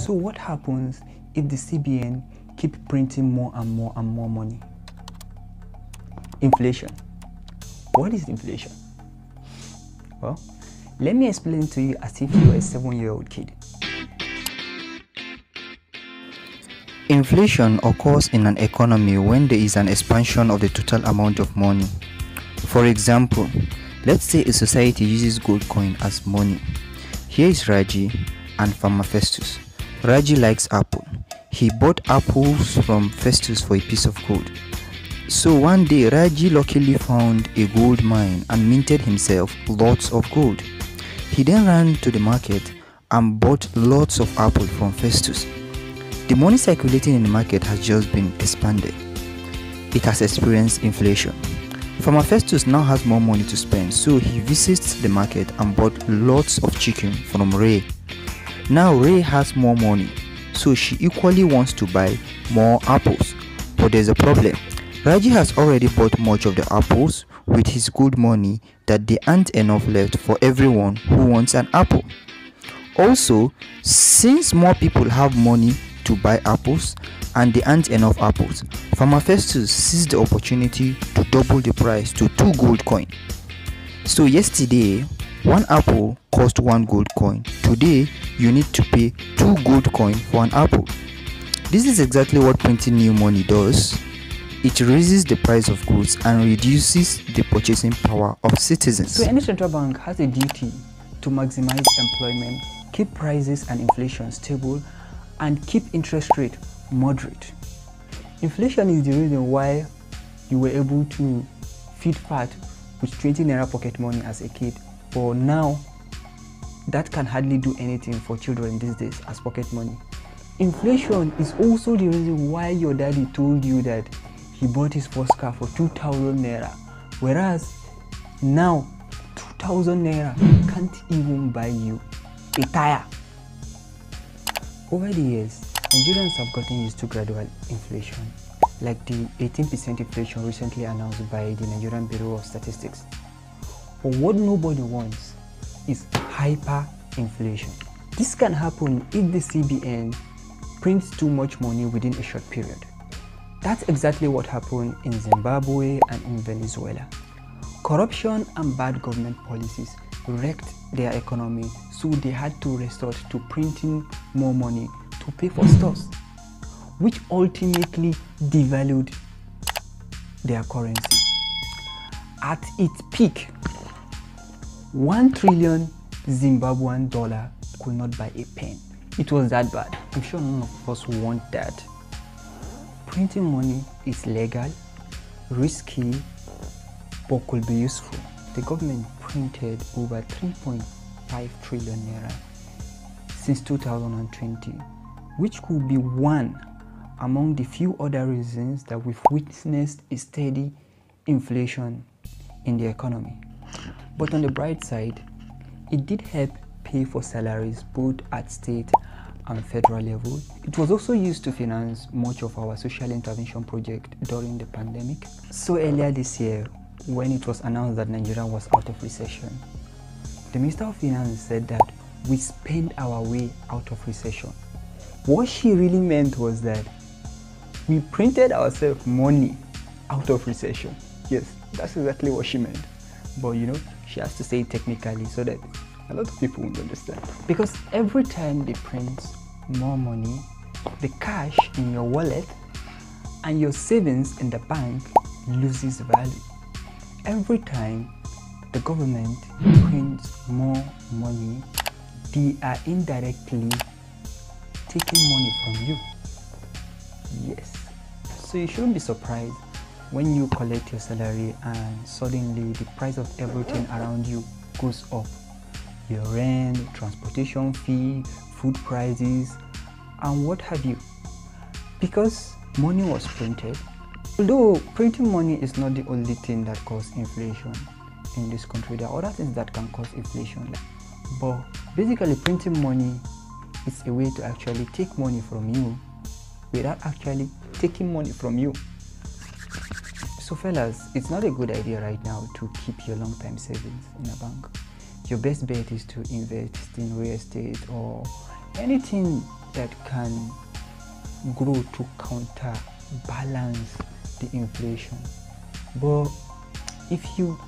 So what happens if the CBN keep printing more and more and more money? Inflation. What is inflation? Well, let me explain to you as if you were a 7-year-old kid. Inflation occurs in an economy when there is an expansion of the total amount of money. For example, let's say a society uses gold coin as money. Here is Raji and Farmer Festus. Raji likes apple. He bought apples from Festus for a piece of gold. So one day Raji luckily found a gold mine and minted himself lots of gold. He then ran to the market and bought lots of apples from Festus. The money circulating in the market has just been expanded. It has experienced inflation. Farmer Festus now has more money to spend, so he visits the market and bought lots of chicken from Ray. Now Ray has more money, so she equally wants to buy more apples. But there's a problem. Raji has already bought much of the apples with his good money that there aren't enough left for everyone who wants an apple. Also, since more people have money to buy apples and there aren't enough apples, Farmer Festus seized the opportunity to double the price to 2 gold coin. So yesterday, 1 apple cost 1 gold coin. Today, you need to pay 2 gold coin for an apple. This is exactly what printing new money does. It raises the price of goods and reduces the purchasing power of citizens. So any central bank has a duty to maximize employment, keep prices and inflation stable, and keep interest rate moderate. Inflation is the reason why you were able to feed fat with 20 naira pocket money as a kid, but now that can hardly do anything for children these days as pocket money. Inflation is also the reason why your daddy told you that he bought his first car for 2,000 naira, whereas now 2,000 naira can't even buy you a tire. Over the years, Nigerians have gotten used to gradual inflation, like the 18% inflation recently announced by the Nigerian Bureau of Statistics. But what nobody wants is hyperinflation. This can happen if the CBN prints too much money within a short period. That's exactly what happened in Zimbabwe and in Venezuela. Corruption and bad government policies wrecked their economy, so they had to resort to printing more money to pay for stores, which ultimately devalued their currency. At its peak, 1 trillion Zimbabwean dollar could not buy a pen. It was that bad. I'm sure none of us want that. Printing money is legal, risky, but could be useful. The government printed over 3.5 trillion naira since 2020, which could be one among the few other reasons that we've witnessed a steady inflation in the economy. But on the bright side, it did help pay for salaries both at state and federal level. It was also used to finance much of our social intervention project during the pandemic. So earlier this year, when it was announced that Nigeria was out of recession, the Minister of Finance said that we spend our way out of recession. What she really meant was that we printed ourselves money out of recession. Yes, that's exactly what she meant. But you know, she has to say it technically so that a lot of people won't understand. Because every time they print more money, the cash in your wallet and your savings in the bank loses value. Every time the government prints more money, they are indirectly taking money from you. Yes. So you shouldn't be surprised when you collect your salary and suddenly the price of everything around you goes up. Your rent, transportation fee, food prices, and what have you. Because money was printed. Although printing money is not the only thing that causes inflation in this country, there are other things that can cause inflation. But basically printing money is a way to actually take money from you without actually taking money from you. So fellas, it's not a good idea right now to keep your long-term savings in a bank. Your best bet is to invest in real estate or anything that can grow to counterbalance the inflation. But if you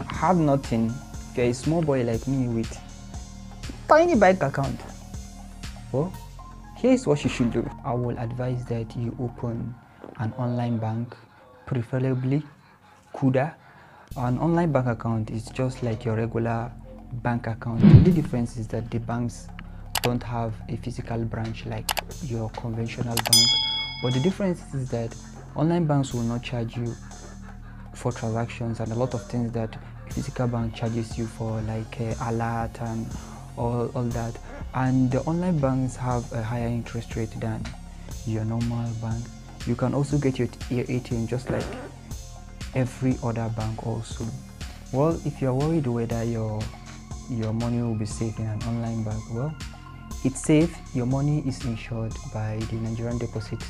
have nothing, if you're a small boy like me with tiny bank account, well, here's what you should do. I will advise that you open an online bank, preferably Kuda. An online bank account is just like your regular bank account. The only difference is that the banks don't have a physical branch like your conventional bank. But the difference is that online banks will not charge you for transactions and a lot of things that a physical bank charges you for, like alert and all that. And the online banks have a higher interest rate than your normal bank. You can also get your ATM just like every other bank also. Well, if you're worried whether your money will be safe in an online bank, well, it's safe. Your money is insured by the Nigerian Deposits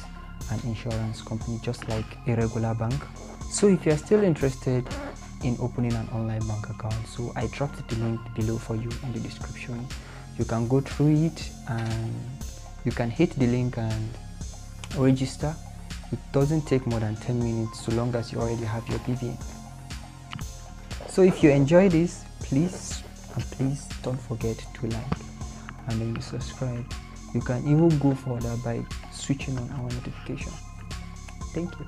and Insurance Company, just like a regular bank. So if you're still interested in opening an online bank account, so I dropped the link below for you in the description. You can go through it and you can hit the link and register. It doesn't take more than 10 minutes so long as you already have your BVN. So if you enjoy this, please don't forget to like and then you subscribe. You can even go further by switching on our notification. Thank you.